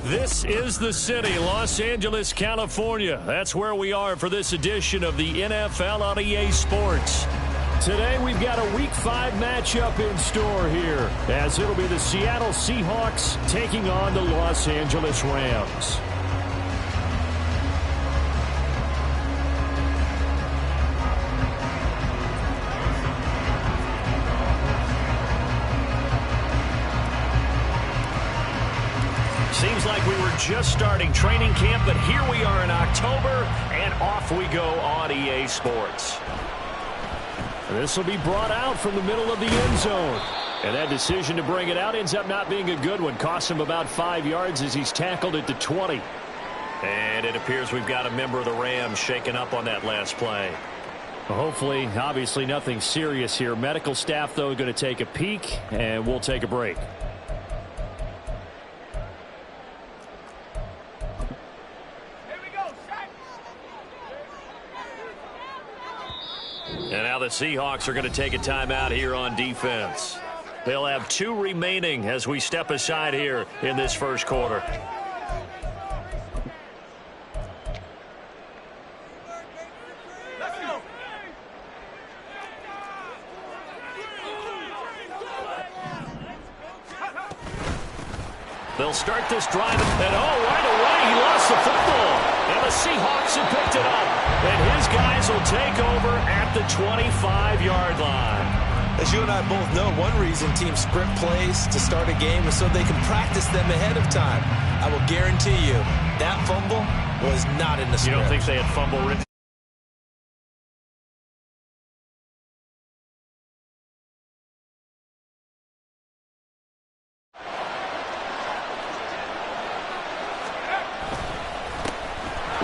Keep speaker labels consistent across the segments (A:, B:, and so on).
A: This is the city, Los Angeles, California. That's where we are for this edition of the NFL on EA Sports. Today we've got a Week 5 matchup in store here, as it'll be the Seattle Seahawks taking on the Los Angeles Rams. Seems like we were just starting training camp, but here we are in October, and off we go on EA Sports. This will be brought out from the middle of the end zone. And that decision to bring it out ends up not being a good one. Costs him about 5 yards as he's tackled at the 20. And it appears we've got a member of the Rams shaken up on that last play. Hopefully, obviously nothing serious here. Medical staff, though, going to take a peek, and we'll take a break. And now the Seahawks are going to take a timeout here on defense. They'll have 2 remaining as we step aside here in this first quarter. They'll start this drive, and right away he lost the football. And the Seahawks have picked it up. And his guys will take over at the 25-yard line.
B: As you and I both know, one reason teams script plays to start a game is so they can practice them ahead of time. I will guarantee you that fumble was not in the script.
A: You don't think they had fumble written?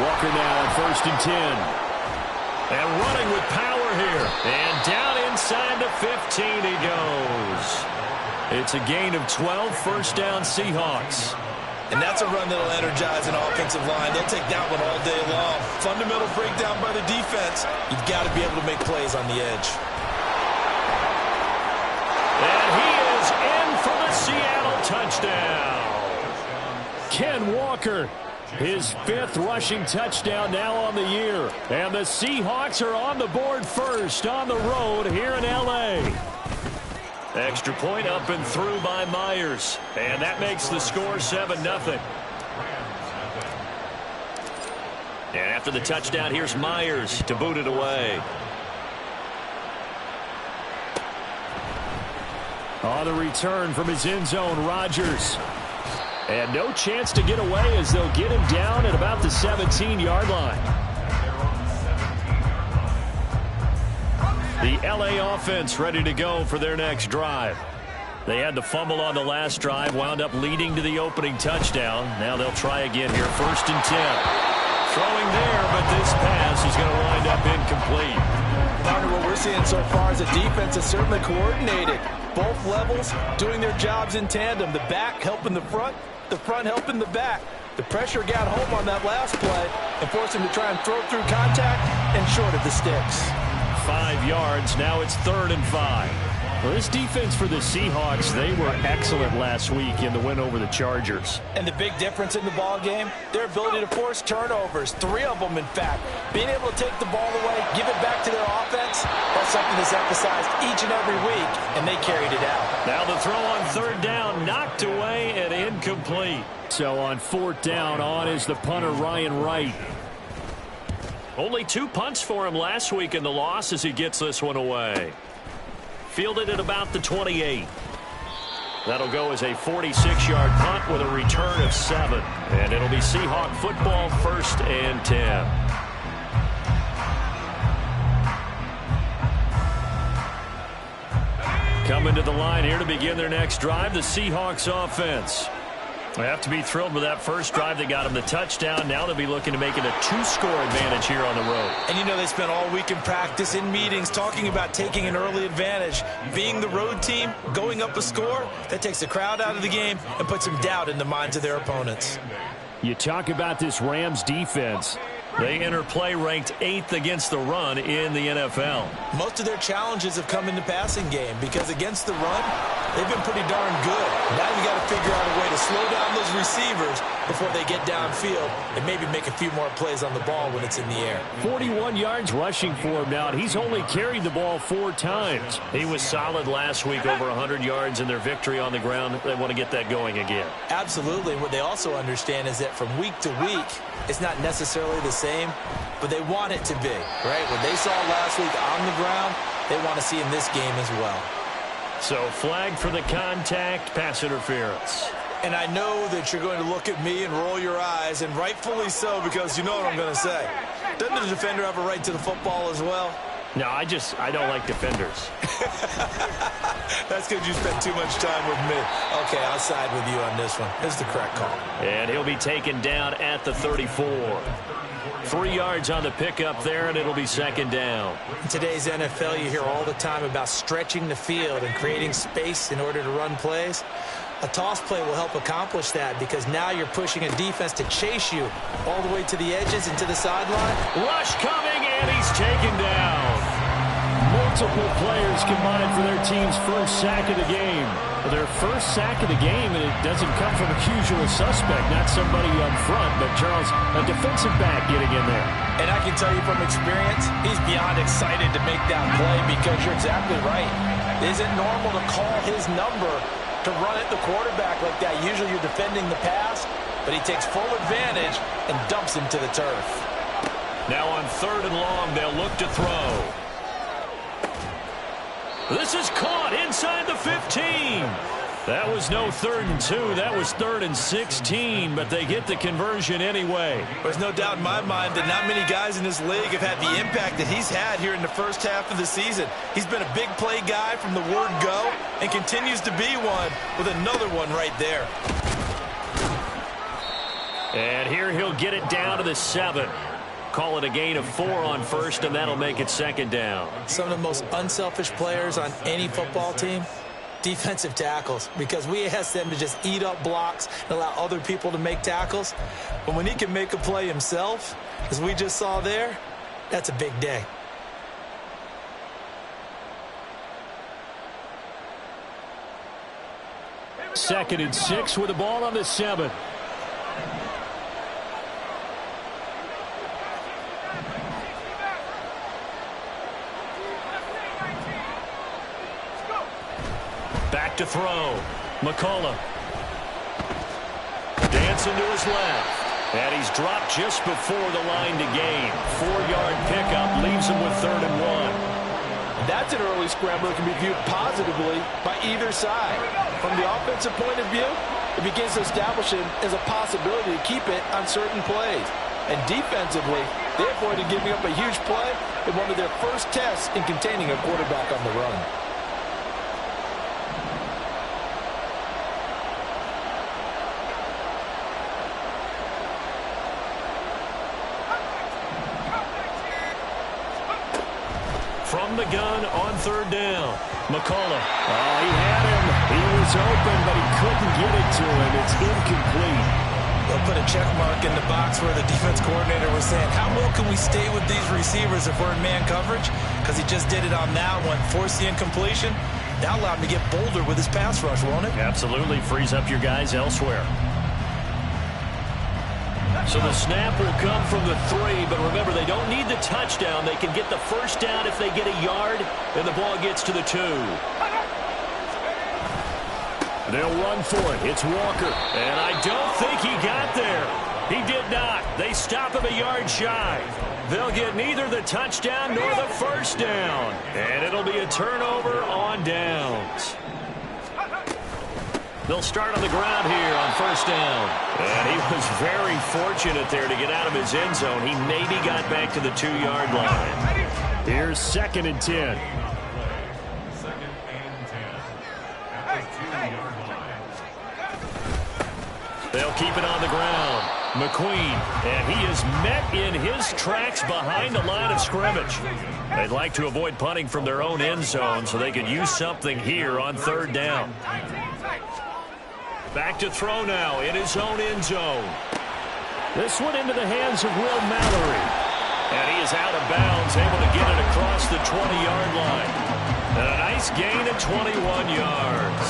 A: Walker now on 1st and 10. And running with power here. And down inside the 15 he goes. It's a gain of 12, first down Seahawks.
B: And that's a run that'll energize an offensive line. They'll take that one all day long. Fundamental breakdown by the defense. You've got to be able to make plays on the edge.
A: And he is in for the Seattle touchdown. Ken Walker. His 5th rushing touchdown now on the year. And the Seahawks are on the board first on the road here in L.A. Extra point up and through by Myers. And that makes the score 7-0. And after the touchdown, here's Myers to boot it away. On the return from his end zone, Rodgers. And no chance to get away as they'll get him down at about the 17-yard line. The L.A. offense ready to go for their next drive. They had the fumble on the last drive, wound up leading to the opening touchdown. Now they'll try again here, 1st and 10. Throwing there, but this pass is going to wind up incomplete.
B: Partner, what we're seeing so far is the defense is certainly coordinated. Both levels doing their jobs in tandem. The back helping the front helping the back. The pressure got home on that last play and forced him to try and throw through contact and short of the sticks.
A: 5 yards. Now it's 3rd and 5. Well, this defense for the Seahawks, they were excellent last week in the win over the Chargers.
B: And the big difference in the ball game, their ability to force turnovers, 3 of them in fact. Being able to take the ball away, give it back to their offense, that's something that's emphasized each and every week, and they carried it out.
A: Now the throw on 3rd down, knocked away and incomplete. So on 4th down, on is the punter Ryan Wright. Only 2 punts for him last week in the loss as he gets this one away. Fielded at about the 28. That'll go as a 46-yard punt with a return of 7. And it'll be Seahawk football, 1st and 10. Coming to the line here to begin their next drive, the Seahawks offense. They have to be thrilled with that first drive that got them the touchdown. Now they'll be looking to make it a 2-score advantage here on the road.
B: And you know they spent all week in practice, in meetings, talking about taking an early advantage. Being the road team, going up a score, that takes the crowd out of the game and puts some doubt in the minds of their opponents.
A: You talk about this Rams defense. They enter play ranked 8th against the run in the NFL.
B: Most of their challenges have come in the passing game because against the run, they've been pretty darn good. Now you got to figure out a way to slow down those receivers before they get downfield and maybe make a few more plays on the ball when it's in the air.
A: 41 yards rushing for him now, and he's only carried the ball 4 times. He was solid last week, over 100 yards in their victory on the ground. They want to get that going again.
B: Absolutely. What they also understand is that from week to week, it's not necessarily the same, but they want it to be, right? What they saw last week on the ground, they want to see in this game as well.
A: So flag for the contact, pass interference.
B: And I know that you're going to look at me and roll your eyes, and rightfully so, because you know what I'm going to say. Doesn't the defender have a right to the football as well?
A: No, I don't like defenders.
B: That's because you spent too much time with me. Okay, I'll side with you on this one. This is the correct call.
A: And he'll be taken down at the 34. 3 yards on the pickup there, and it'll be second down.
B: In today's NFL, you hear all the time about stretching the field and creating space in order to run plays. A toss play will help accomplish that because now you're pushing a defense to chase you all the way to the edges and to the sideline.
A: Rush coming, and he's taken down. Multiple players combined for their team's first sack of the game. Their first sack of the game, and it doesn't come from a usual suspect, not somebody up front, but Charles, a defensive back getting in there.
B: And I can tell you from experience, he's beyond excited to make that play because you're exactly right. It isn't normal to call his number to run at the quarterback like that. Usually you're defending the pass, but he takes full advantage and dumps him to the turf.
A: Now on 3rd and long, they'll look to throw. This is caught inside the 15. That was no 3rd and 2. That was 3rd and 16, but they get the conversion anyway.
B: There's no doubt in my mind that not many guys in this league have had the impact that he's had here in the first half of the season. He's been a big play guy from the word go and continues to be one with another one right there.
A: And here he'll get it down to the 7. Call it a gain of 4 on 1st, and that'll make it second down.
B: Some of the most unselfish players on any football team, defensive tackles, because we ask them to just eat up blocks and allow other people to make tackles. But when he can make a play himself, as we just saw there, that's a big day.
A: Second and 6 with the ball on the 7. Back to throw. McCullough. Dancing to his left. And he's dropped just before the line to gain. 4-yard pickup leaves him with 3rd and 1.
B: That's an early scramble that can be viewed positively by either side. From the offensive point of view, it begins to establish it as a possibility to keep it on certain plays. And defensively, they avoided giving up a huge play in one of their first tests in containing a quarterback on the run.
A: From the gun on 3rd down. McCullough. Oh, he had him. He was open, but he couldn't get it to him. It's incomplete.
B: They'll put a check mark in the box where the defense coordinator was saying, how well can we stay with these receivers if we're in man coverage? Because he just did it on that one. Forced the incompletion. That allowed him to get bolder with his pass rush, won't it?
A: Absolutely. Frees up your guys elsewhere. So the snap will come from the 3, but remember, they don't need the touchdown. They can get the first down if they get a yard, and the ball gets to the 2. They'll run for it. It's Walker. And I don't think he got there. He did not. They stop him a yard shy. They'll get neither the touchdown nor the first down. And it'll be a turnover on downs. They'll start on the ground here on 1st down. And he was very fortunate there to get out of his end zone. He maybe got back to the 2-yard line. Here's 2nd and 10. They'll keep it on the ground. McQueen, and he is met in his tracks behind the line of scrimmage. They'd like to avoid punting from their own end zone so they could use something here on 3rd down. Back to throw now in his own end zone. This one into the hands of Will Mallory. And he is out of bounds, able to get it across the 20-yard line. And a nice gain of 21 yards.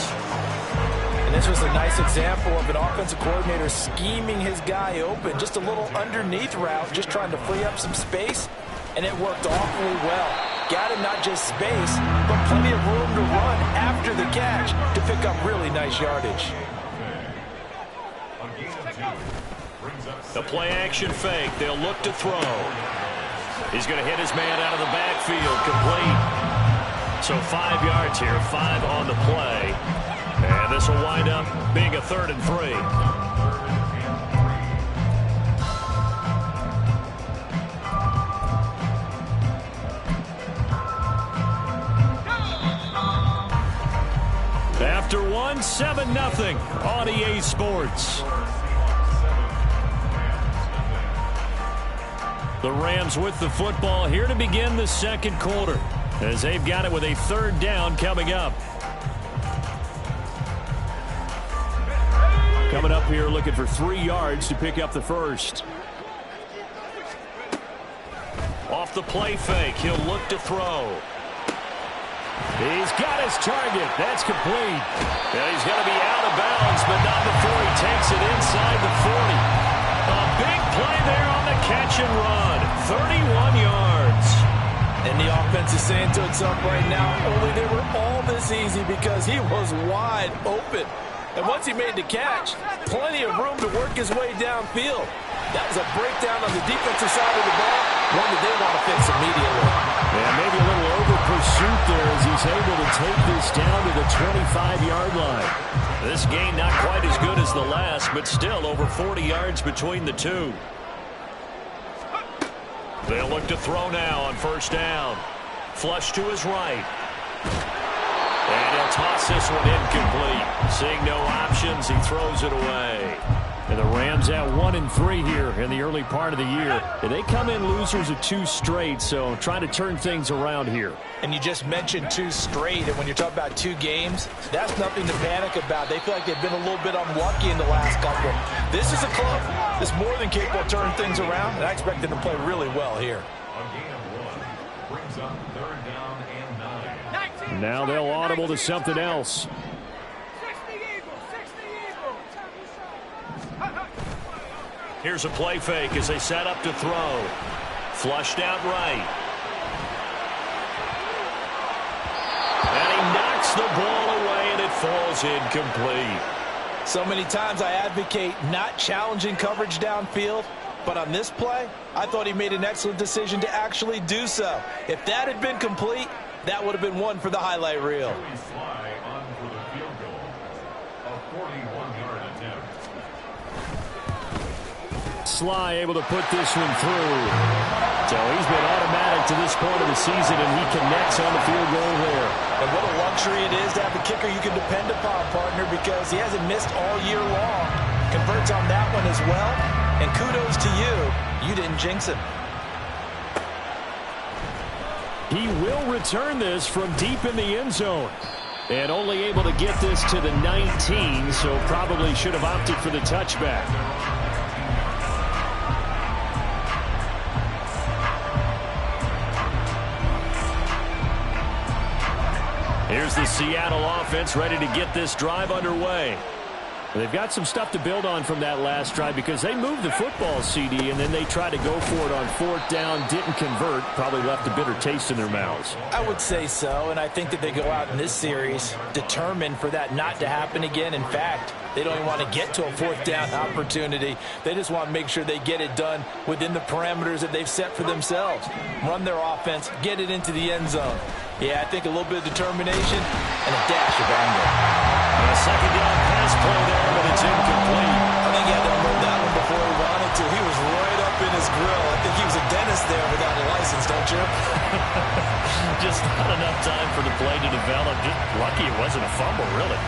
B: And this was a nice example of an offensive coordinator scheming his guy open. Just a little underneath route, just trying to free up some space. And it worked awfully well. Got him not just space, but plenty of room to run after the catch to pick up really nice yardage.
A: The play-action fake. They'll look to throw. He's going to hit his man out of the backfield. Complete. So 5 yards here, 5 on the play. And this will wind up being a 3rd and 3. After 1, 7-0 on EA Sports. The Rams with the football here to begin the second quarter, as they've got it with a 3rd down coming up. Coming up here looking for 3 yards to pick up the first. Off the play fake, he'll look to throw. He's got his target. That's complete. And he's going to be out of bounds, but not before he takes it inside the 40. A big play there on the catch and run. 31 yards.
B: And the offense is saying to itself right now, only they were all this easy because he was wide open. And once he made the catch, plenty of room to work his way downfield. That was a breakdown on the defensive side of the ball, one that they want to fix immediately.
A: Yeah, maybe a little over-pursuit there as he's able to take this down to the 25-yard line. This game not quite as good as the last, but still over 40 yards between the two. They'll look to throw now on 1st down. Flush to his right. And he'll toss this one incomplete. Seeing no options, he throws it away. And the Rams at 1-3 here in the early part of the year. And they come in losers of 2 straight, so trying to turn things around here.
B: And you just mentioned 2 straight, and when you're talking about 2 games, that's nothing to panic about. They feel like they've been a little bit unlucky in the last couple. This is a club that's more than capable of turning things around, and I expect them to play really well here.
A: Now they'll audible to something else. Here's a play fake as they set up to throw. Flushed out right. And he knocks the ball away, and it falls incomplete.
B: So many times I advocate not challenging coverage downfield, but on this play, I thought he made an excellent decision to actually do so. If that had been complete, that would have been one for the highlight reel.
A: Sly able to put this one through. So he's been automatic to this point of the season, and he connects on the field goal there.
B: And what a luxury it is to have a kicker you can depend upon, partner, because he hasn't missed all year long. Converts on that one as well. And kudos to you. You didn't jinx him.
A: He will return this from deep in the end zone. And only able to get this to the 19, so probably should have opted for the touchback. Here's the Seattle offense ready to get this drive underway. They've got some stuff to build on from that last drive because they moved the football, CD, and then they tried to go for it on 4th down, didn't convert, probably left a bitter taste in their mouths.
B: I would say so, and I think that they go out in this series determined for that not to happen again. In fact, they don't even want to get to a 4th down opportunity. They just want to make sure they get it done within the parameters that they've set for themselves. Run their offense, get it into the end zone. Yeah, I think a little bit of determination and a dash of anger.
A: And a 2nd down pass play there, but it's incomplete.
B: I think he had to unload that one before he wanted to. He was right up in his grill. I think he was a dentist there without a license, don't you?
A: Just not enough time for the play to develop. Just lucky it wasn't a fumble, really.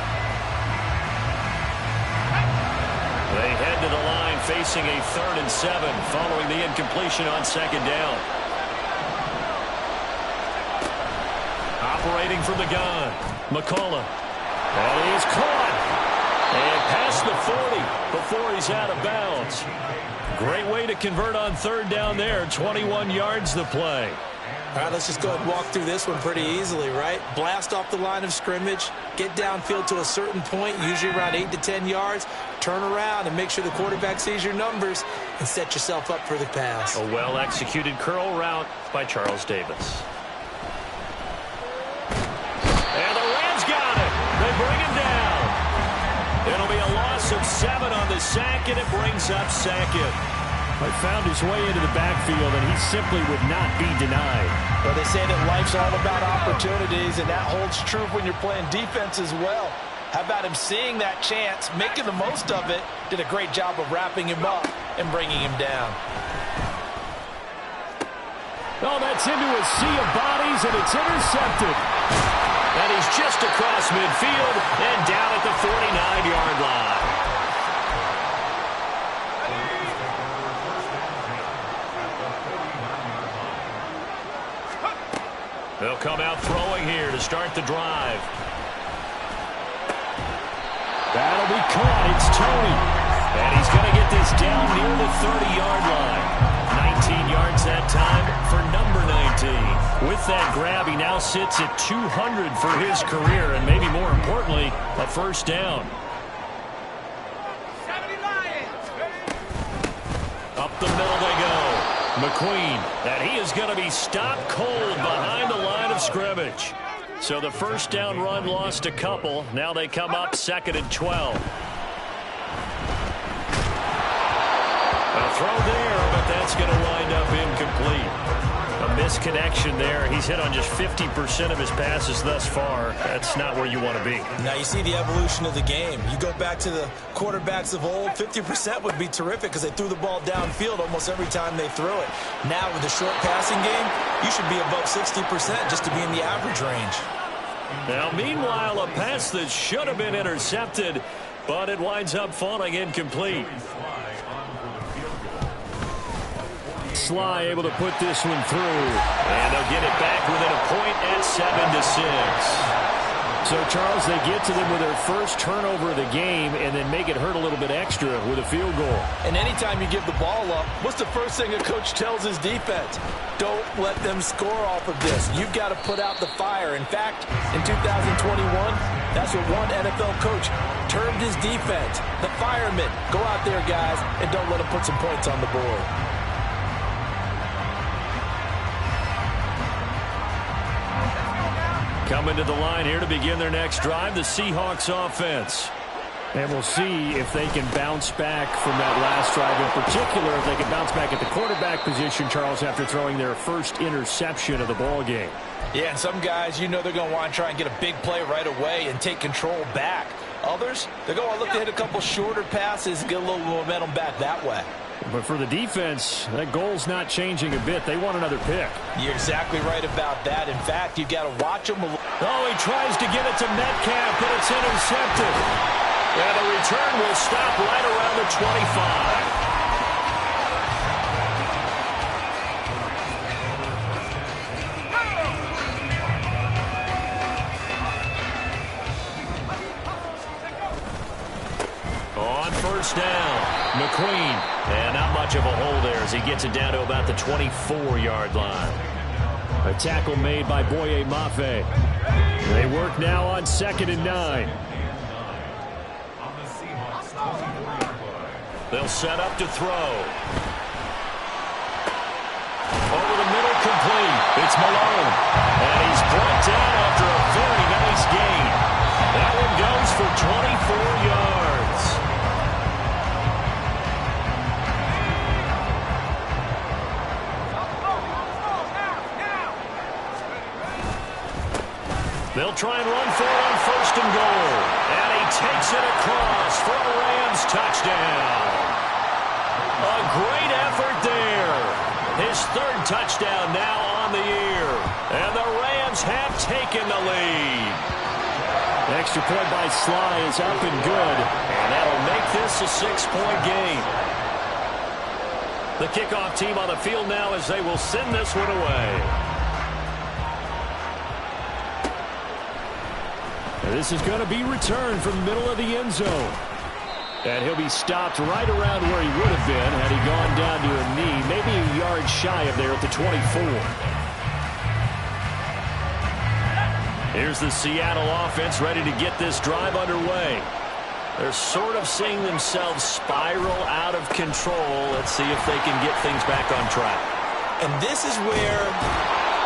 A: They head to the line facing a 3rd and 7 following the incompletion on 2nd down. Operating from the gun, McCullough. And he is caught. And past the 40 before he's out of bounds. Great way to convert on third down there. 21 yards to play.
B: All right, let's just go ahead and walk through this one pretty easily, right? Blast off the line of scrimmage, get downfield to a certain point, usually around 8 to 10 yards, turn around and make sure the quarterback sees your numbers and set yourself up for the pass.
A: A well-executed curl route by Charles Davis. And the Rams got it. They bring him down. It'll be a loss of 7 on the sack, and it brings up second. He found his way into the backfield, and he simply would not be denied.
B: Well, they say that life's all about opportunities, and that holds true when you're playing defense as well. How about him seeing that chance, making the most of it, did a great job of wrapping him up and bringing him down.
A: Oh, that's into a sea of bodies, and it's intercepted. And he's just across midfield and down at the 49-yard line. They'll come out throwing here to start the drive. That'll be caught. It's Tony. And he's going to get this down near the 30-yard line. 19 yards that time for number 19. With that grab, he now sits at 200 for his career, and maybe more importantly, a first down. Up the middle they go. McQueen, and he is going to be stopped cold behind the line of scrimmage. So the first down run lost a couple. Now they come up 2nd and 12. A throw there, but that's going to wind up incomplete. A misconnection there. He's hit on just 50% of his passes thus far. That's not where you want to be.
B: Now you see the evolution of the game. You go back to the quarterbacks of old, 50% would be terrific because they threw the ball downfield almost every time they threw it. Now with the short passing game, you should be above 60% just to be in the average range.
A: Now meanwhile, a pass that should have been intercepted, but it winds up falling incomplete. Sly able to put this one through, and they'll get it back within a point at 7-6. So, Charles, they get to them with their first turnover of the game and then make it hurt a little bit extra with a field goal.
B: And anytime you give the ball up, what's the first thing a coach tells his defense? Don't let them score off of this. You've got to put out the fire. In fact, in 2021, that's what one NFL coach termed his defense. The firemen. Go out there, guys, and don't let them put some points on the board.
A: Coming to the line here to begin their next drive, the Seahawks offense. And we'll see if they can bounce back from that last drive. In particular, if they can bounce back at the quarterback position, Charles, after throwing their first interception of the ball game.
B: Yeah, and some guys, you know they're going to want to try and get a big play right away and take control back. Others, they're going to look to hit a couple shorter passes and get a little momentum back that way.
A: But for the defense, that goal's not changing a bit. They want another pick.
B: You're exactly right about that. In fact, you've got to watch them.
A: Oh, he tries to get it to Metcalf, but it's intercepted. And the return will stop right around the 25. On first down, McQueen. And not much of a hole there as he gets it down to about the 24-yard line. A tackle made by Boye Mafe. They work now on 2nd and 9. They'll set up to throw. Over the middle, complete. It's Malone. And he's brought down after a very nice gain. That one goes for 24 yards. They'll try and run for it on 1st and goal. And he takes it across for a Rams touchdown. A great effort there. His 3rd touchdown now on the year. And the Rams have taken the lead. The extra point by Sly is up and good. And that'll make this a 6-point game. The kickoff team on the field now as they will send this one away. This is going to be returned from the middle of the end zone. And he'll be stopped right around where he would have been had he gone down to a knee, maybe a yard shy of there at the 24. Here's the Seattle offense ready to get this drive underway. They're sort of seeing themselves spiral out of control. Let's see if they can get things back on track.
B: And this is where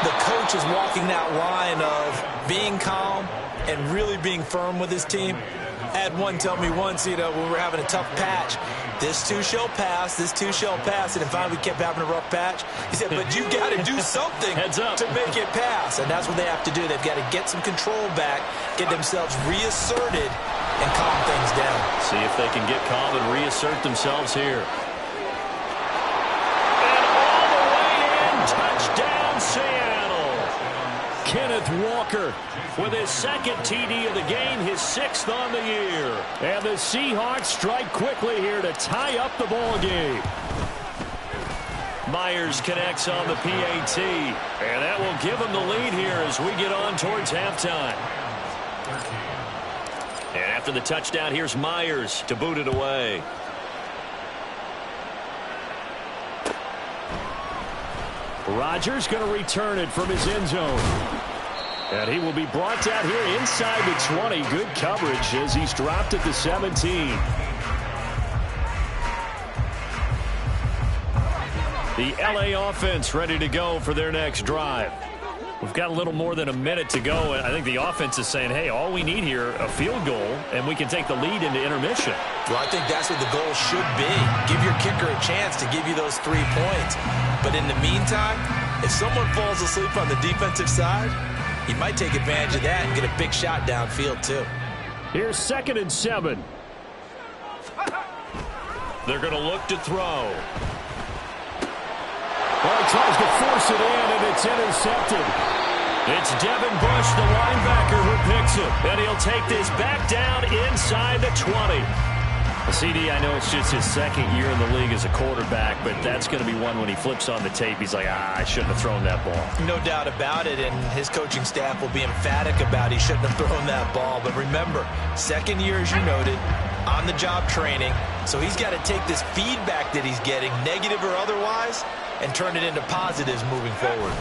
B: the coach is walking that line of being calm and really being firm with his team. I had one tell me once, when we were having a tough patch, this too shall pass, this too shall pass. And then finally we kept having a rough patch. He said, but you got to do something to make it pass. And that's what they have to do. They've got to get some control back, get themselves reasserted, and calm things down.
A: See if they can get calm and reassert themselves here. And all the way in, touchdown Seattle. Kenneth Walker with his second TD of the game, his 6th on the year. And the Seahawks strike quickly here to tie up the ball game. Myers connects on the PAT, and that will give them the lead here as we get on towards halftime. And after the touchdown, here's Myers to boot it away. Rodgers going to return it from his end zone. And he will be brought down here inside the 20. Good coverage as he's dropped at the 17. The LA offense ready to go for their next drive. We've got a little more than a minute to go, and I think the offense is saying, hey, all we need here, a field goal, and we can take the lead into intermission.
B: Well, I think that's what the goal should be. Give your kicker a chance to give you those 3 points. But in the meantime, if someone falls asleep on the defensive side, you might take advantage of that and get a big shot downfield, too.
A: Here's 2nd and 7. They're going to look to throw. Well, he tries to force it in, and it's intercepted. It's Devin Bush, the linebacker, who picks it. And he'll take this back down inside the 20. CD, I know it's just his 2nd year in the league as a quarterback, but that's going to be one when he flips on the tape. He's like, I shouldn't have thrown that ball.
B: No doubt about it, and his coaching staff will be emphatic about he shouldn't have thrown that ball. But remember, 2nd year, as you noted, on-the-job training. So he's got to take this feedback that he's getting, negative or otherwise, and turn it into positives moving forward.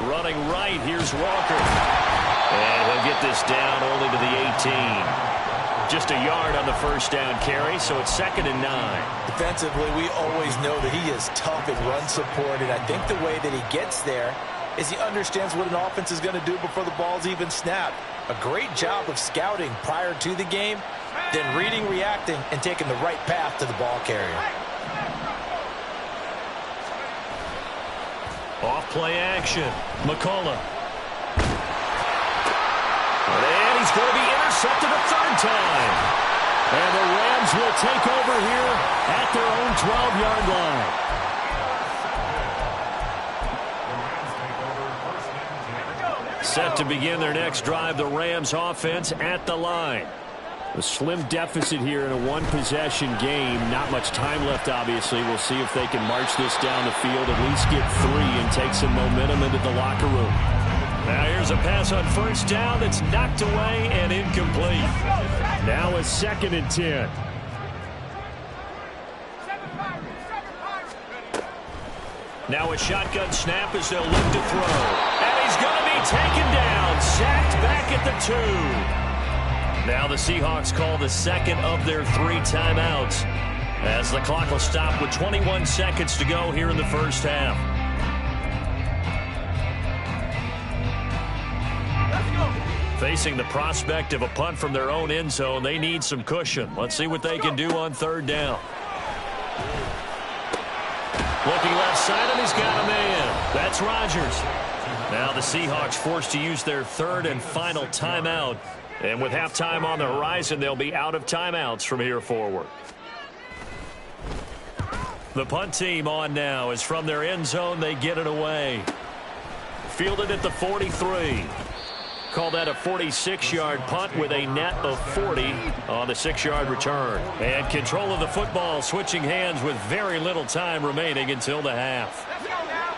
A: Running right, here's Walker. And he'll get this down only to the 18. Just a yard on the first down carry, so it's 2nd and 9.
B: Defensively, we always know that he is tough in run support, and I think the way that he gets there is he understands what an offense is going to do before the ball's even snapped. A great job of scouting prior to the game, then reading, reacting, and taking the right path to the ball carrier.
A: Off-play action. McCullough. And he's going to be intercepted a 3rd time. And the Rams will take over here at their own 12-yard line. Set to begin their next drive, the Rams offense at the line. A slim deficit here in a one-possession game. Not much time left, obviously. We'll see if they can march this down the field, at least get 3 and take some momentum into the locker room. Now here's a pass on 1st down that's knocked away and incomplete. Now a 2nd and 10. Now a shotgun snap as they'll look to throw. And he's going to be taken down, sacked back at the 2. Now the Seahawks call the 2nd of their 3 timeouts as the clock will stop with 21 seconds to go here in the first half. Facing the prospect of a punt from their own end zone, they need some cushion. Let's see what they can do on 3rd down. Looking left side, and he's got a man. That's Rodgers. Now the Seahawks forced to use their 3rd and final timeout. And with halftime on the horizon, they'll be out of timeouts from here forward. The punt team on now is from their end zone. They get it away. Fielded at the 43. Call that a 46-yard punt with a net of 40 on the 6-yard return. And control of the football, switching hands with very little time remaining until the half.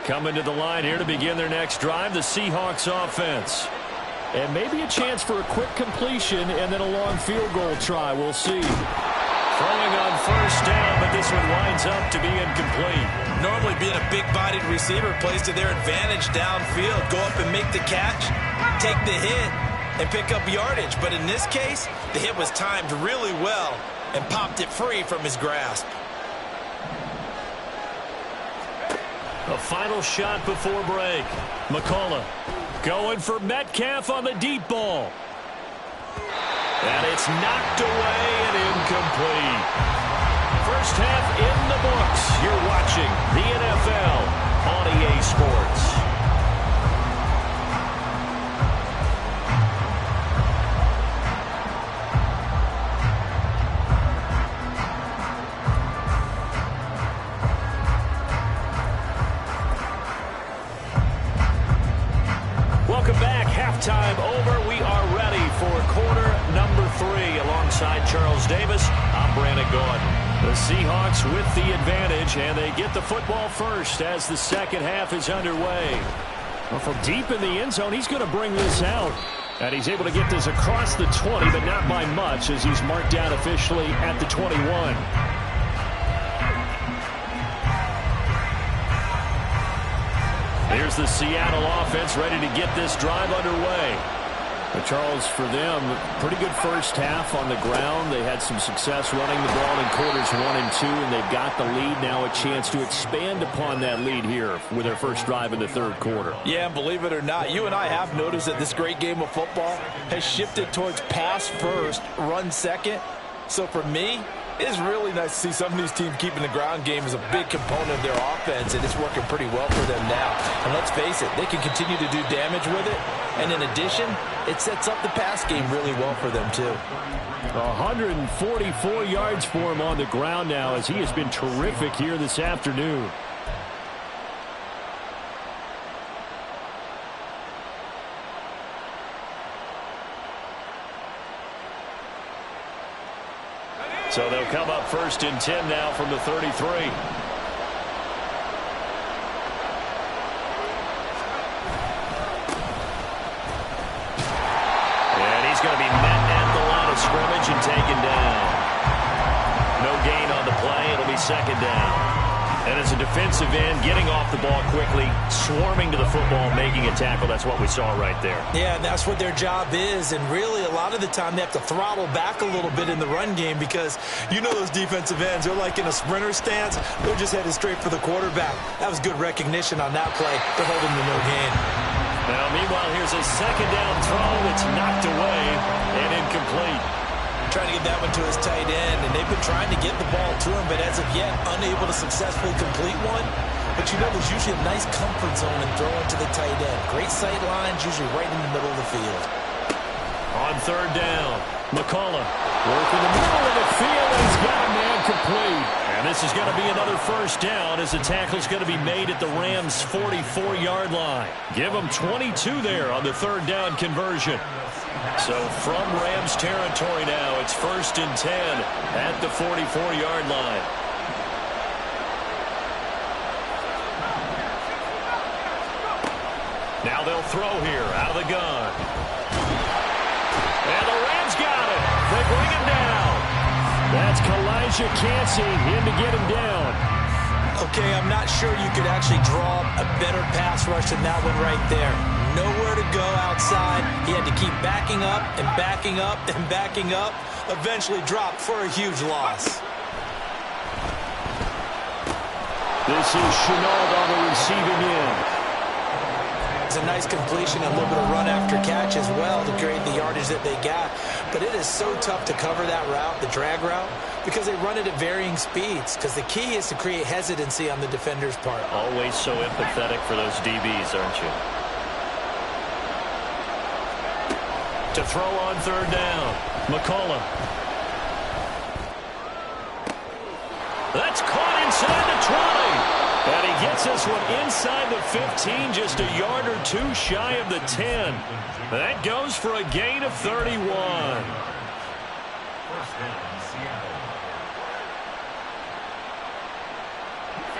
A: Coming to the line here to begin their next drive, the Seahawks offense. And maybe a chance for a quick completion and then a long field goal try. We'll see. Throwing on first down, but this one winds up to be incomplete.
B: Normally being a big-bodied receiver plays to their advantage downfield. Go up and make the catch, take the hit, and pick up yardage. But in this case, the hit was timed really well and popped it free from his grasp.
A: A final shot before break. McCullough going for Metcalf on the deep ball. And it's knocked away and incomplete. First half in the books. You're watching the NFL on EA Sports. Welcome back. Halftime over. We are ready for quarter number 3. Alongside Charles Davis, I'm Brandon Gordon. The Seahawks with the advantage, and they get the football first as the second half is underway. Well, from deep in the end zone, he's going to bring this out. And he's able to get this across the 20, but not by much as he's marked down officially at the 21. Here's the Seattle offense ready to get this drive underway. But Charles, for them, pretty good first half on the ground. They had some success running the ball in quarters 1 and 2, and they've got the lead now, a chance to expand upon that lead here with their first drive in the third quarter.
B: Yeah, believe it or not, you and I have noticed that this great game of football has shifted towards pass first, run second. So for me, it's really nice to see some of these teams keeping the ground game as a big component of their offense, and it's working pretty well for them now. And let's face it, they can continue to do damage with it. And in addition, it sets up the pass game really well for them, too.
A: 144 yards for him on the ground now as he has been terrific here this afternoon. So they'll come up first and 10 now from the 33. And he's going to be met at the line of scrimmage and taken down. No gain on the play. It'll be second down. And as a defensive end, getting off the ball quickly, swarming to the football, making a tackle. That's what we saw right there.
B: Yeah, and that's what their job is. And really, a lot of the time, they have to throttle back a little bit in the run game because you know those defensive ends, they're like in a sprinter stance. They're just headed straight for the quarterback. That was good recognition on that play. They're holding the no gain.
A: Now, meanwhile, here's a second down throw. It's knocked away and incomplete.
B: Trying to get that one to his tight end, and they've been trying to get the ball to him, but as of yet, unable to successfully complete one. But you know, there's usually a nice comfort zone in throwing to the tight end. Great sight lines, usually right in the middle of the field.
A: On third down, McCullough working the middle of the field, and he's got a man complete. And this is going to be another first down as the tackle's going to be made at the Rams' 44-yard line. Give them 22 there on the third down conversion. So from Rams territory now, it's first and 10 at the 44-yard line. Now they'll throw here out of the gun. And the Rams got it. They bring him down. That's Kalijah Cansey in to get him down.
B: Okay, I'm not sure you could actually draw a better pass rush than that one right there. Nowhere to go outside. He had to keep backing up and backing up and backing up. Eventually dropped for a huge loss.
A: This is Chenault on the receiving end.
B: It's a nice completion, a little bit of run after catch as well to create the yardage that they got. But it is so tough to cover that route, the drag route, because they run it at varying speeds. Because the key is to create hesitancy on the defender's part.
A: Always so empathetic for those DBs, aren't you? To throw on third down, McCullough. That's caught inside the 20. And he gets this one inside the 15, just a yard or two shy of the 10. That goes for a gain of 31.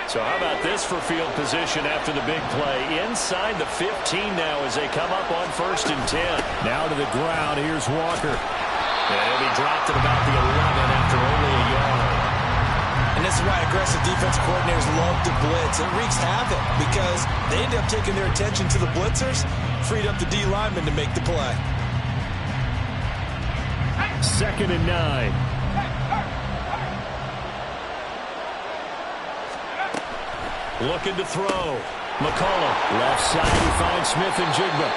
A: So how about this for field position after the big play? Inside the 15 now as they come up on first and 10. Now to the ground, here's Walker. And he'll be dropped at about the 11 after only a yard.
B: this is why aggressive defense coordinators love to blitz. It wreaks havoc because they end up taking their attention to the blitzers, freed up the D lineman to make the play.
A: 2nd and 9. Looking to throw. McCollum, left side, he finds Smith and Jigba.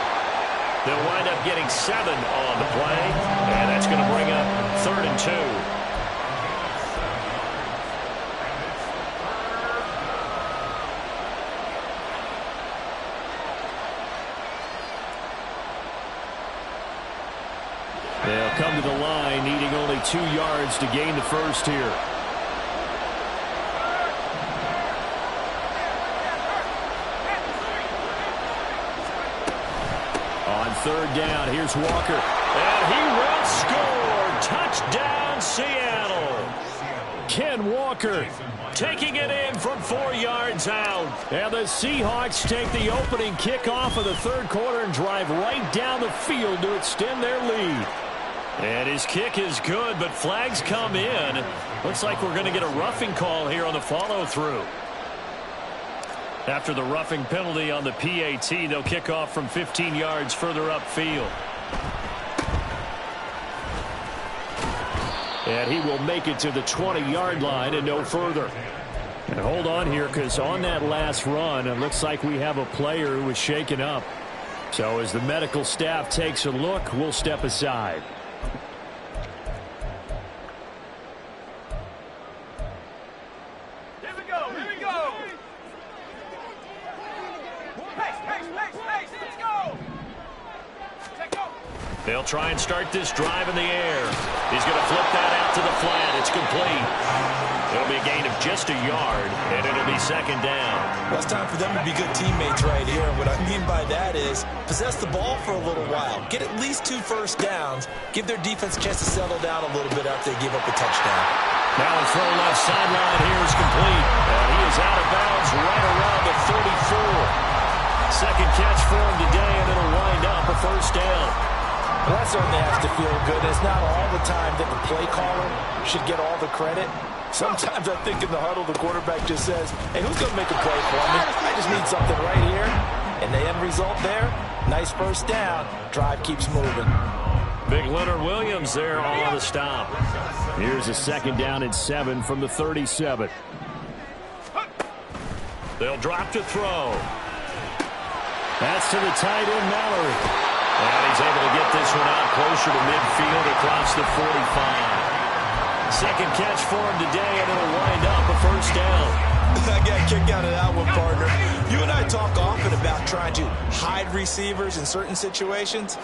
A: They'll wind up getting 7 on the play, and that's going to bring up 3rd and 2. They'll come to the line, needing only 2 yards to gain the first here. On 3rd down, here's Walker. And he will score. Touchdown, Seattle. Ken Walker taking it in from 4 yards out. And the Seahawks take the opening kickoff of the 3rd quarter and drive right down the field to extend their lead. And his kick is good, but flags come in. Looks like we're going to get a roughing call here on the follow-through. After the roughing penalty on the PAT, they'll kick off from 15 yards further upfield. And he will make it to the 20-yard line and no further. And hold on here, because on that last run, it looks like we have a player who was shaken up. So as the medical staff takes a look, we'll step aside. They'll try and start this drive in the air. He's going to flip that out to the flat. It's complete. It'll be a gain of just a yard, and it'll be 2nd down.
B: Well, it's time for them to be good teammates right here. What I mean by that is possess the ball for a little while. Get at least 2 first downs. Give their defense a chance to settle down a little bit after they give up a touchdown.
A: Now a throw left sideline here is complete. And he is out of bounds right around the 34. 2nd catch for him today, and it'll wind up a 1st down.
B: Well, that certainly has to feel good. It's not all the time that the play caller should get all the credit. Sometimes I think in the huddle, the quarterback just says, hey, who's going to make a play for me? I just need something right here. And the end result there, nice 1st down. Drive keeps moving.
A: Big Leonard Williams there on the stop. Here's a 2nd down and 7 from the 37. They'll drop to throw. That's to the tight end, Mallory. And he's able to get this one out closer to midfield across the 45. 2nd catch for him today, and it'll wind up a 1st down.
B: I got a kick out of that one, partner. You and I talk often about trying to hide receivers in certain situations,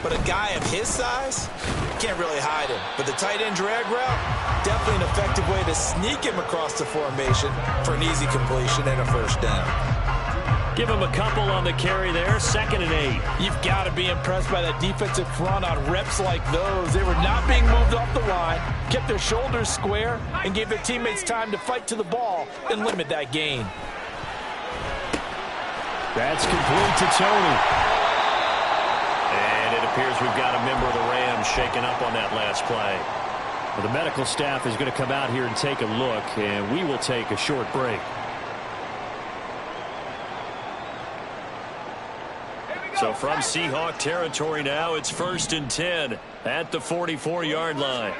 B: but a guy of his size, can't really hide him. But the tight end drag route, definitely an effective way to sneak him across the formation for an easy completion and a 1st down.
A: Give him a couple on the carry there. 2nd and 8.
B: You've got to be impressed by that defensive front on reps like those. They were not being moved off the line, kept their shoulders square, and gave their teammates time to fight to the ball and limit that gain.
A: That's complete to Tony. And it appears we've got a member of the Rams shaken up on that last play. Well, the medical staff is going to come out here and take a look, and we will take a short break. So from Seahawk territory now, it's 1st and 10 at the 44-yard line.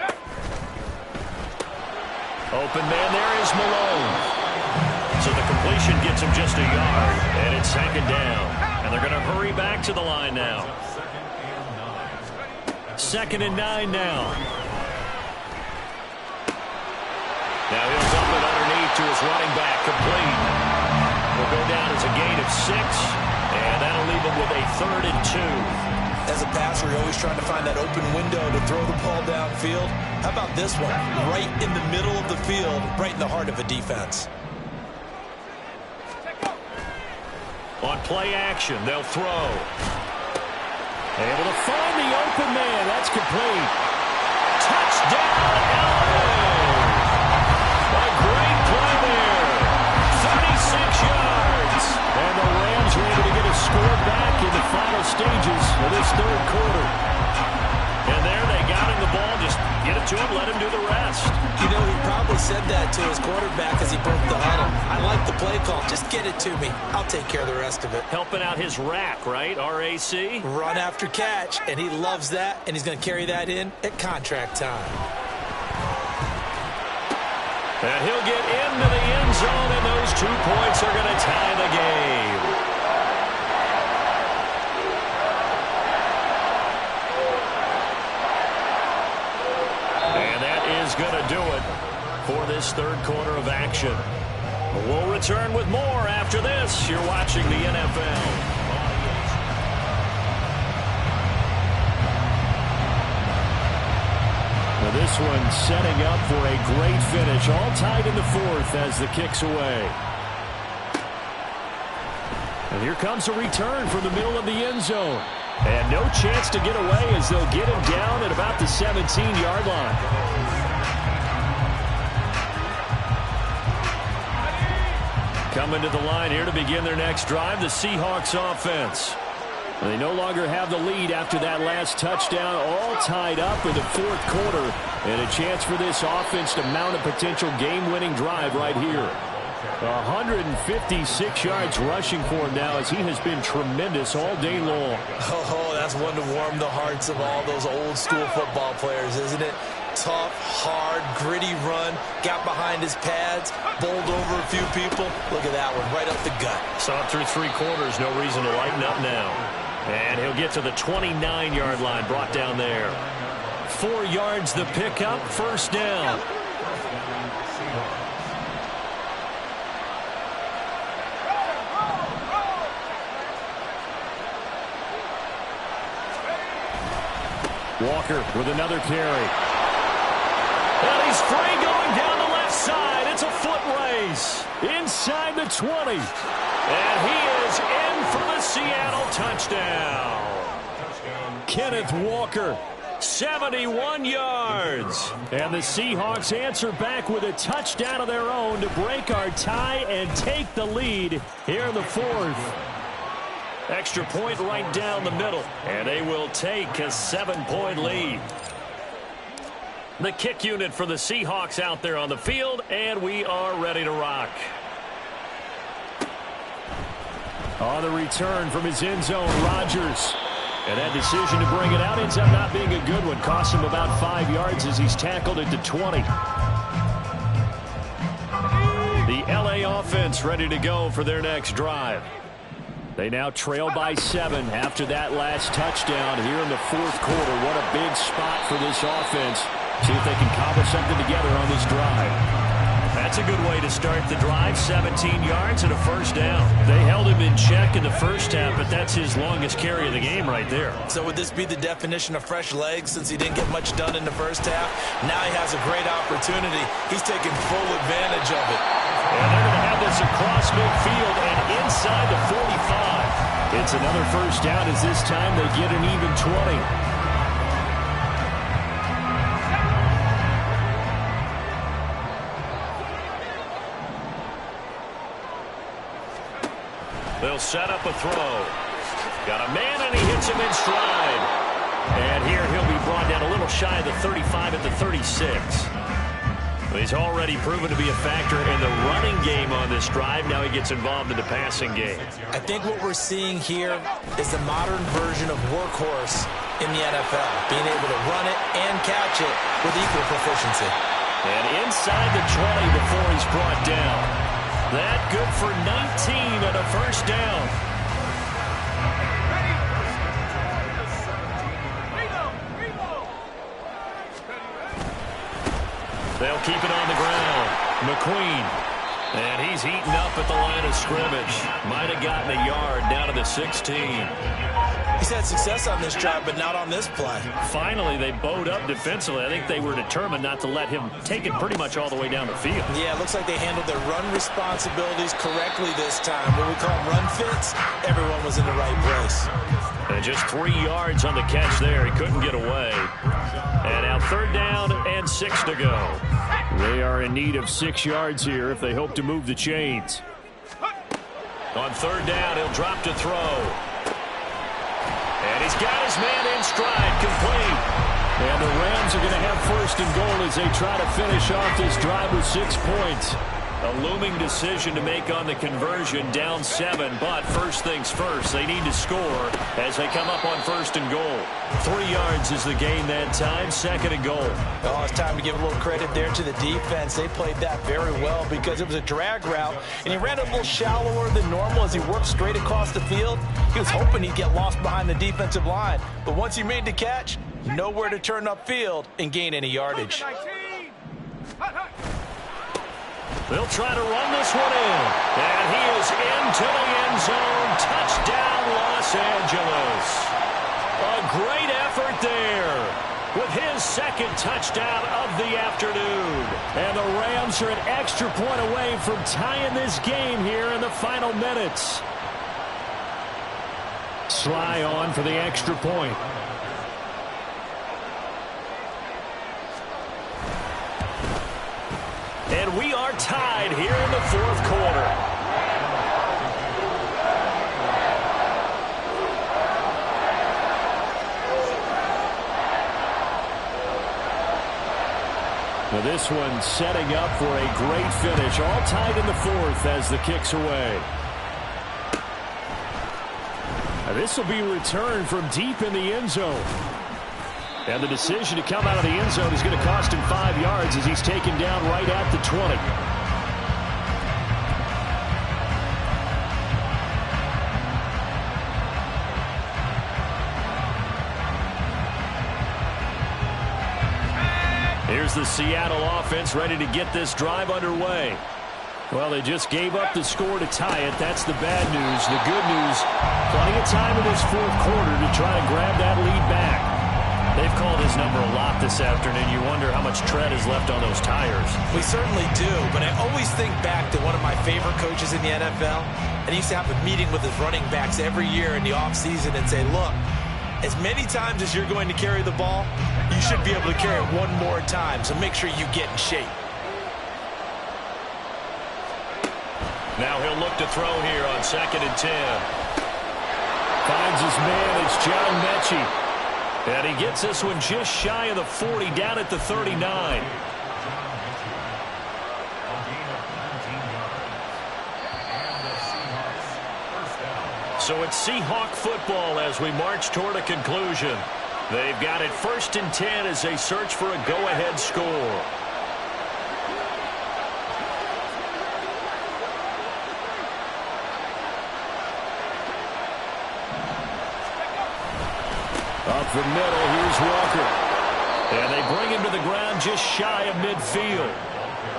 A: Open man there is Malone. So the completion gets him just a yard, and it's 2nd down. And they're going to hurry back to the line now. 2nd and 9 now. Now he'll dump it underneath to his running back, complete. Will go down as a gain of 6. And that'll leave him with a 3rd and 2.
B: As a passer, you're always trying to find that open window to throw the ball downfield. How about this one? Right in the middle of the field, right in the heart of a defense.
A: On play action, they'll throw. Able to find the open man. That's complete. Touchdown, LA! A great play there. 36 yards. And the Rams are able to get a score back in the final stages of this 3rd quarter. And there they got him the ball, just get it to him, let him do the rest.
B: You know, he probably said that to his quarterback as he broke the huddle. I like the play call. Just get it to me. I'll take care of the rest of it.
A: Helping out his rack, right? RAC?
B: Run after catch, and he loves that, and he's going to carry that in at contract time.
A: And he'll get into the end zone, and those 2 points are going to tie the game. Going to do it for this third quarter of action. We'll return with more after this. You're watching the NFL. Now this one setting up for a great finish. All tied in the fourth as the kick's away. And here comes a return from the middle of the end zone. And no chance to get away as they'll get him down at about the 17-yard line. Coming to the line here to begin their next drive, the Seahawks offense. They no longer have the lead after that last touchdown, all tied up in the fourth quarter, and a chance for this offense to mount a potential game-winning drive right here. 156 yards rushing for him now as he has been tremendous all day long.
B: Oh, that's one to warm the hearts of all those old-school football players, isn't it? Tough, hard, gritty run, got behind his pads, bowled over a few people. Look at that one, right up the gut.
A: Saw it through 3 quarters, no reason to lighten up now. And he'll get to the 29-yard line, brought down there. 4 yards the pickup, first down. Walker with another carry. And he's free going down the left side. It's a foot race inside the 20. And he is in for the Seattle touchdown. Kenneth Walker, 71 yards. And the Seahawks answer back with a touchdown of their own to break our tie and take the lead here in the fourth. Extra point right down the middle. And they will take a 7-point lead. The kick unit for the Seahawks out there on the field, and we are ready to rock. On the return from his end zone, Rodgers. And that decision to bring it out ends up not being a good one. Cost him about 5 yards as he's tackled at the 20. The LA offense ready to go for their next drive. They now trail by 7 after that last touchdown here in the fourth quarter. What a big spot for this offense. See if they can cobble something together on this drive. That's a good way to start the drive. 17 yards and a first down. They held him in check in the first half, but that's his longest carry of the game right there.
B: So would this be the definition of fresh legs since he didn't get much done in the first half? Now he has a great opportunity. He's taking full advantage of it.
A: And they're going to have this across midfield and inside the 45. It's another first down as this time they get an even 20. They'll set up a throw. Got a man, and he hits him in stride. And here he'll be brought down a little shy of the 35 at the 36. He's already proven to be a factor in the running game on this drive. Now he gets involved in the passing game.
B: I think what we're seeing here is the modern version of workhorse in the NFL, being able to run it and catch it with equal proficiency.
A: And inside the 20 before he's brought down. That good for 19 and a first down. They'll keep it on the ground. McQueen. And he's eaten up at the line of scrimmage. Might have gotten a yard down to the 16.
B: He's had success on this drive, but not on this play.
A: Finally, they bowed up defensively. I think they were determined not to let him take it pretty much all the way down the field.
B: Yeah, it looks like they handled their run responsibilities correctly this time. What we call run fits, everyone was in the right place.
A: And just 3 yards on the catch there. He couldn't get away. And now third down and 6 to go. They are in need of 6 yards here if they hope to move the chains. On third down, he'll drop to throw. And he's got his man in stride, complete. And the Rams are going to have first and goal as they try to finish off this drive with 6 points. A looming decision to make on the conversion, down 7, but first things first, they need to score as they come up on first and goal. 3 yards is the gain that time, second and goal.
B: Oh, it's time to give a little credit there to the defense. They played that very well because it was a drag route, and he ran a little shallower than normal as he worked straight across the field. He was hoping he'd get lost behind the defensive line, but once he made the catch, nowhere to turn upfield and gain any yardage.
A: They'll try to run this one in. And he is into the end zone. Touchdown, Los Angeles. A great effort there with his second touchdown of the afternoon. And the Rams are an extra point away from tying this game here in the final minutes. Sly on for the extra point. And we are tied here in the fourth quarter. Now this one setting up for a great finish. All tied in the fourth as the kick's away. Now this will be returned from deep in the end zone. And the decision to come out of the end zone is going to cost him 5 yards as he's taken down right at the 20. Here's the Seattle offense ready to get this drive underway. Well, they just gave up the score to tie it. That's the bad news. The good news, plenty of time in this fourth quarter to try to grab that lead back. They've called his number a lot this afternoon. You wonder how much tread is left on those tires.
B: We certainly do, but I always think back to one of my favorite coaches in the NFL. And he used to have a meeting with his running backs every year in the offseason and say, look, as many times as you're going to carry the ball, you should be able to carry it one more time, so make sure you get in shape.
A: Now he'll look to throw here on 2nd and 10. Finds his man, it's John Mechie. And he gets this one just shy of the 40, down at the 39. So it's Seahawk football as we march toward a conclusion. They've got it 1st and 10 as they search for a go-ahead score. Up the middle, here's Walker. And they bring him to the ground just shy of midfield.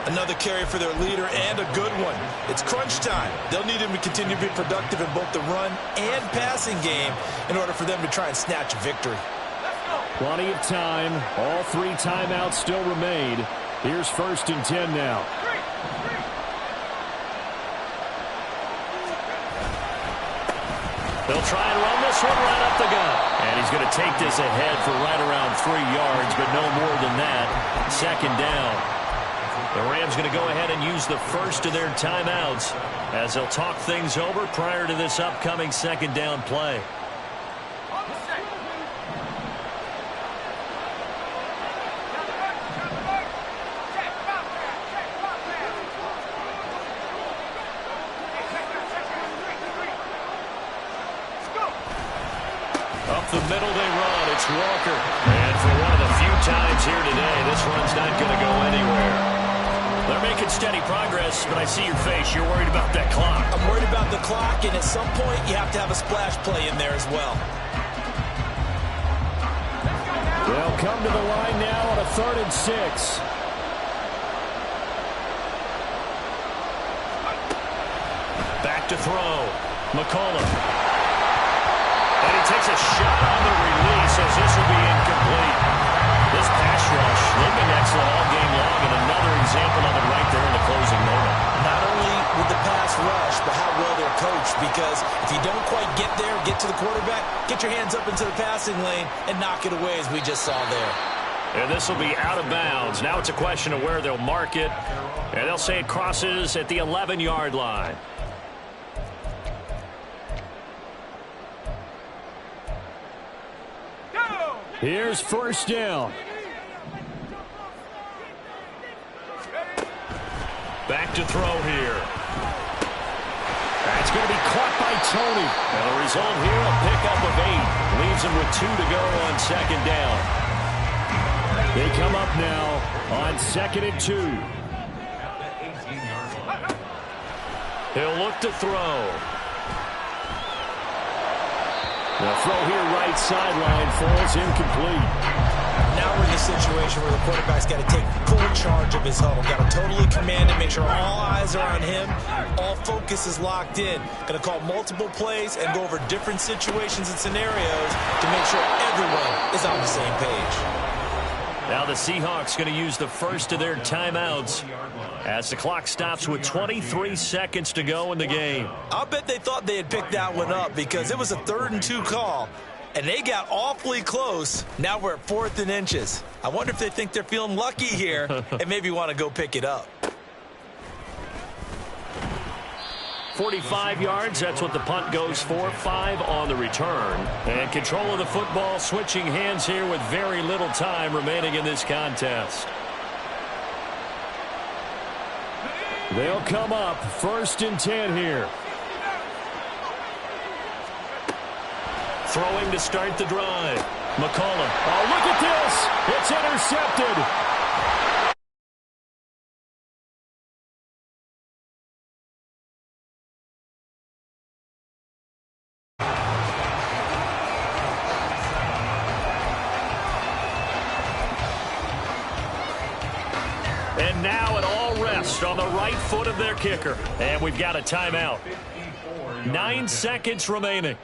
B: Another carry for their leader and a good one. It's crunch time. They'll need him to continue to be productive in both the run and passing game in order for them to try and snatch a victory.
A: Plenty of time. All 3 timeouts still remain. Here's 1st and 10 now. They'll try and run this one right up the gut. And he's going to take this ahead for right around 3 yards, but no more than that. 2nd down. The Rams going to go ahead and use the first of their timeouts as they'll talk things over prior to this upcoming 2nd down play. The middle they run, it's Walker. And for one of the few times here today, this run's not going to go anywhere. They're making steady progress, but I see your face. You're worried about that clock.
B: I'm worried about the clock, and at some point, you have to have a splash play in there as well.
A: They'll come to the line now on a 3rd and 6. Back to throw. McCollum. And he takes a shot on the release as this will be incomplete. This pass rush looking excellent all game long, and another example of it right there in the closing moment.
B: Not only with the pass rush, but how well they're coached, because if you don't quite get there, get to the quarterback, get your hands up into the passing lane and knock it away as we just saw there.
A: And this will be out of bounds. Now it's a question of where they'll mark it, and they'll say it crosses at the 11-yard line. Here's first down. Back to throw here. That's going to be caught by Tony. And the result here, a pickup of 8. Leaves him with 2 to go on second down. They come up now on 2nd and 2. He'll look to throw. The throw here right sideline falls incomplete.
B: Now we're in the situation where the quarterback's got to take full charge of his huddle. Got to totally command it, make sure all eyes are on him. All focus is locked in. Going to call multiple plays and go over different situations and scenarios to make sure everyone is on the same page.
A: Now the Seahawks going to use the first of their timeouts as the clock stops with 23 seconds to go in the game.
B: I'll bet they thought they had picked that one up because it was a 3rd and 2 call. And they got awfully close. Now we're at 4th and inches. I wonder if they think they're feeling lucky here and maybe want to go pick it up.
A: 45 yards, that's what the punt goes for. 5 on the return. And control of the football switching hands here with very little time remaining in this contest. They'll come up 1st and 10 here. Throwing to start the drive. McCollum. Oh, look at this. It's intercepted. And now it all rests on the right foot of their kicker. And we've got a timeout. 9 seconds remaining.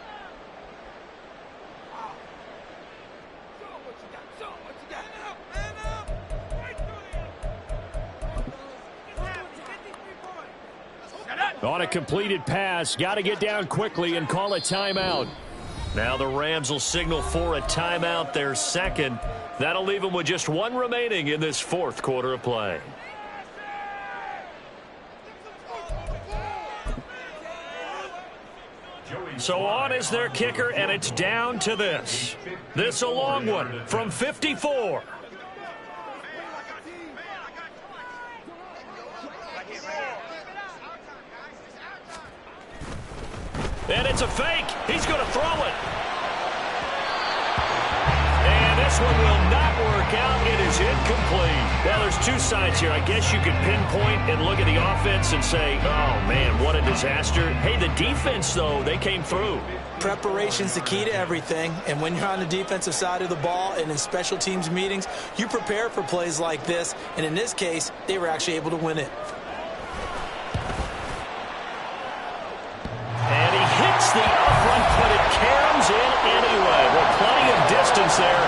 A: On a completed pass, got to get down quickly and call a timeout. Now the Rams will signal for a timeout, their second. That'll leave them with just 1 remaining in this 4th quarter of play. So on is their kicker, and it's down to this. This a long one from 54. And it's a fake. He's going to throw it. And this one will not work out. It is incomplete. Well, there's 2 sides here. I guess you could pinpoint and look at the offense and say, oh, man, what a disaster. Hey, the defense, though, they came through.
B: Preparation's the key to everything. And when you're on the defensive side of the ball and in special teams meetings, you prepare for plays like this. And in this case, they were actually able to win it.
A: The upright, but it caroms in anyway. Well, plenty of distance there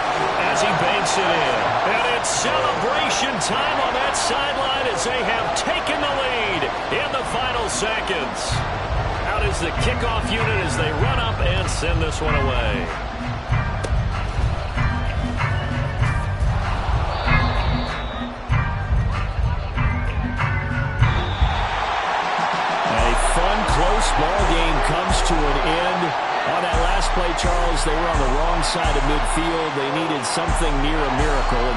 A: as he banks it in. And it's celebration time on that sideline as they have taken the lead in the final seconds. Out is the kickoff unit as they run up and send this one away. Close ball game comes to an end. On that last play, Charles, they were on the wrong side of midfield. They needed something near a miracle, and they